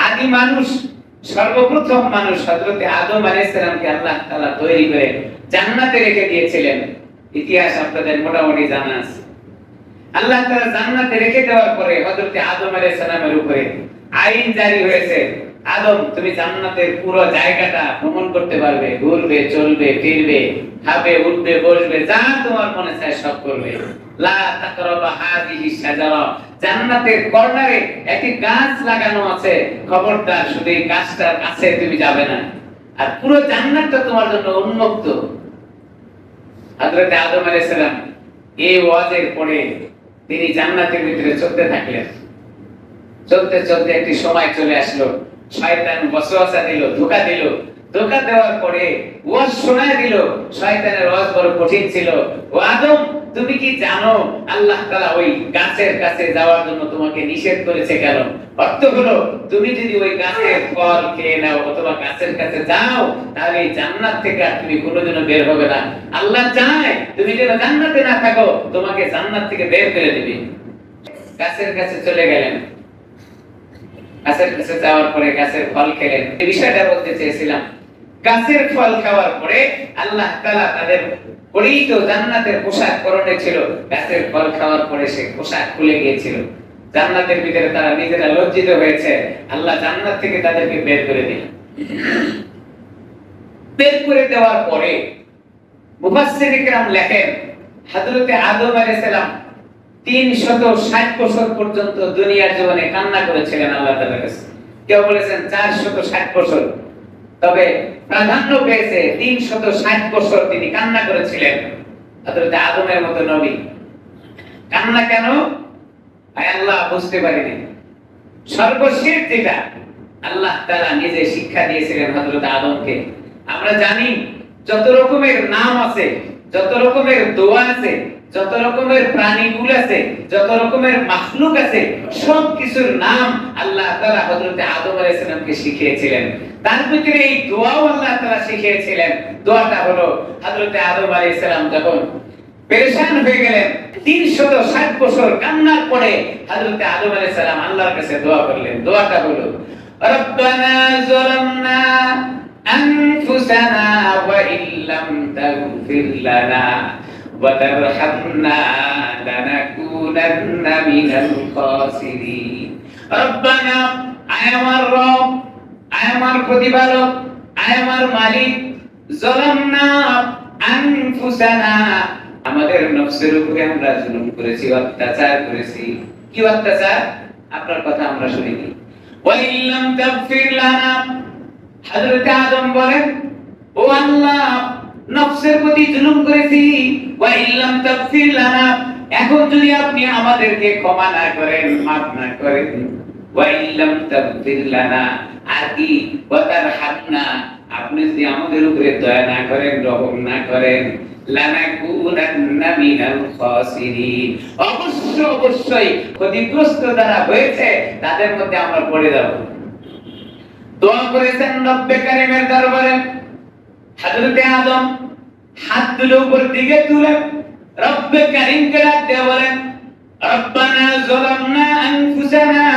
আদি মানুষ, সর্বপ্রথম মানুষ হযরতে আদম আলাইহিস সালামকে আল্লাহ তাআলা তৈরি করে জান্নাতে রেখে দিয়েছিলেন। ইতিহাস আপনাদের মোটামুটি জানা আছে। আল্লাহ তাআলা জান্নাতে রেখে দেওয়ার পরে হযরতে আদম আলাইহিস সালামের উপরে আইন জারি হয়েছে, আদম তুমি জান্নাতের পুরো জায়গাটা ভ্রমণ করতে পারবে, ঘুরবে, চলবে, ফিরবে, খাবে, উঠবে, বসবে, যা তোমার মনে চায় সব করবে। লা তাকরাবা হাযিহি শাজারা, জান্নাতের কর্নারে একটি গাছ লাগানো আছে, খবরদার শুধু এই গাছটার কাছে তুমি যাবে না, আর পুরো জান্নাতটা তোমার জন্য উন্মুক্ত। হযরত আদম আলাইহিস সালাম এই ওয়াজের পরে তিনি জান্নাতের ভিতরে চলতে থাকলেন। চলতে চলতে একটি সময় চলে আসলো, শয়তান ওয়াসওয়াসা দিল, ধোঁকা দিল। ধোঁকা দেওয়ার পরে ওয়াজ শোনায় দিল। শয়তানের ওয়াজ বড় কঠিন ছিল। ও আদম, তুমি কি জানো আল্লাহ তাআলা ওই গাছের কাছে যাওয়ার জন্য তোমাকে নিষেধ করেছে কেন? অর্থ হলো তুমি যদি ওই গাছের ফল খেয়ে নাও অথবা গাছের কাছে যাও, তাহলে এই জান্নাত থেকে আর তুমি কোনোদিনও বের হবে না। আল্লাহ চায় তুমি যেন জান্নাতে না থাকো, তোমাকে জান্নাত থেকে বের করে দিবে। গাছের কাছে চলে গেলেন। গাছের কাছে যাওয়ার পরে গাছের ফল খেলেন। এই বিষয়টা বলতে চেয়েছিলাম, গাছের ফল খাওয়ার পরে আল্লাহ তাআলা তাদের পরিহিত জান্নাতের পোশাক পরনে ছিল। গাছের ফল খাওয়ার পরে সে পোশাক খুলে গিয়েছিল। জান্নাতের ভিতরে তারা নিজেরা লজ্জিত হয়েছে। আল্লাহ জান্নাত থেকে তাদেরকে বের করে দিলেন। বের করে দেওয়ার পরে মুফাসসির ইকরাম লেখেন, হযরতে আদম আলাইহিস সালাম 360 বছর পর্যন্ত দুনিয়ার জীবনে কান্না করেছিলেন আল্লাহ তাআলার কাছে। কেউ বলেছেন 460 বছর, তবে প্রাধান্য পেয়েছে 360 বছর তিনি কান্না করেছিলেন। হযরত আদমের মতো নবী কান্না কেন? আয় আল্লাহ বুঝতে পারিনি। সর্বশেষ যেটা আল্লাহ তাআলা নিজে শিক্ষা দিয়েছিলেন হযরত আদমকে, আমরা জানি যত রকমের নাম আছে, যত রকমের দোয়া আছে, যত রকমের প্রাণীকুল আছে, যত রকমের মাখলুক আছে, সব কিছুর নাম আল্লাহ তাআলা হযরত আদম আলাইহিস সালামকে শিখিয়েছিলেন। তার ভিতরে এই দোয়াও আল্লাহ তাআলা শিখিয়েছিলেন। দোয়াটা হলো হযরত আদম আলাইহিস সালাম যখন পেরেশান হয়ে গেলেন, 360 বছর কান্নার পরে হযরত আদম আলাইহিস সালাম আল্লাহর কাছে দোয়া করলেন। দোয়াটা হলো রব্বানা যালামনা আনফুসানা ওয়া ইল্লাম তাগফির লানা ওয়া তারহামনা লানাকুনান্না মিনাল খাসিরিন। রব্বানা, আয় আমার রব, আয় আমার প্রতিপালক, আয় আমার মালিক, যালামনা আনফুসানা, আমাদের নফসের উপরে আমরা জুলুম করেছি, অত্যাচার করেছি। কি অত্যাচার? আপনার কথা আমরা শুনিনি। ওয়া ইল্লাম তাগফির লানা, হযরত আদম বলেন, ও আল্লাহ নফসের প্রতি জুলুম করেছি। ওয়া ইল্লাম তাগফির লানা, এখন যদি আপনি আমাদেরকে ক্ষমা না করেন, মাফ না করেন, ওয়া ইল্লাম তাগফির লানা, আর কি ওয়া তারহামনা, আপনি যদি আমাদের উপরে দয়া না করেন, রহম না করেন, লানাকুনান্না মিনাল খাসিরিন, অবশ্যই ক্ষতিগ্রস্ত যারা হয়েছে তাদের মধ্যে আমরা পড়ে যাব। দোয়া করেছেন রব্বে কারীমের দরবারে। হযরত আদম হাত তুলে উপর দিকে তুলে রব্বে কারীমকে ডাক দিয়ে বলেন, রব্বানা যালামনা আনফুসানা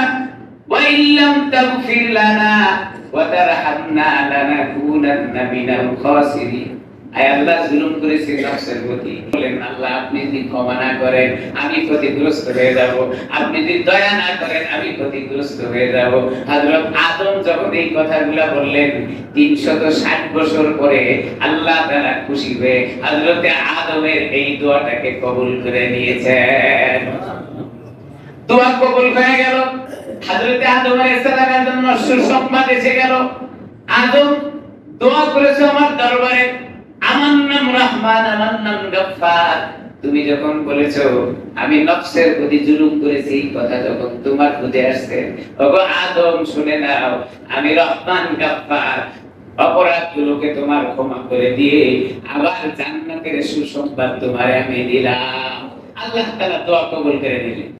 ওয়া ইল্লাম তাগফির লানা ওয়া তারহামনা লানাকুনান্না মিনাল খাসিরিন। আয় আল্লাহ, জুলুম করেছি নফসের প্রতি, বলেন আল্লাহ আপনি যদি ক্ষমা না করেন আমি ক্ষতিগ্রস্ত হয়ে যাব, আপনি যদি দয়া না করেন আমি ক্ষতিগ্রস্ত হয়ে যাব। হযরত আদম যখন এই কথাগুলো বললেন, 360 বছর পরে আল্লাহ তাআলা খুশি হয়ে হযরত আদমের এই দোয়াটাকে কবুল করে নিয়েছেন। দোয়া কবুল হয়ে গেল। হযরত আদম আলাইহিস সালামের জন্য সুসংবাদ এসে গেল। আদম দোয়া করেছে আমার দরবারে, আমার নাম রহমান, আমার নাম গফফার। তুমি যখন বলেছো আমি নফসের প্রতি জুলুম করেছি, এই কথা যখন তোমার বুঝে আসছে, ওগো আদম শুনে নাও, আমি রহমান গফফার, অপরাধগুলোকে তোমার ক্ষমা করে দিয়ে আবার জান্নাতের সুসংবাদ তোমারে আমি দিলাম। আল্লাহ তাআলা দোয়া কবুল করে নিলেন।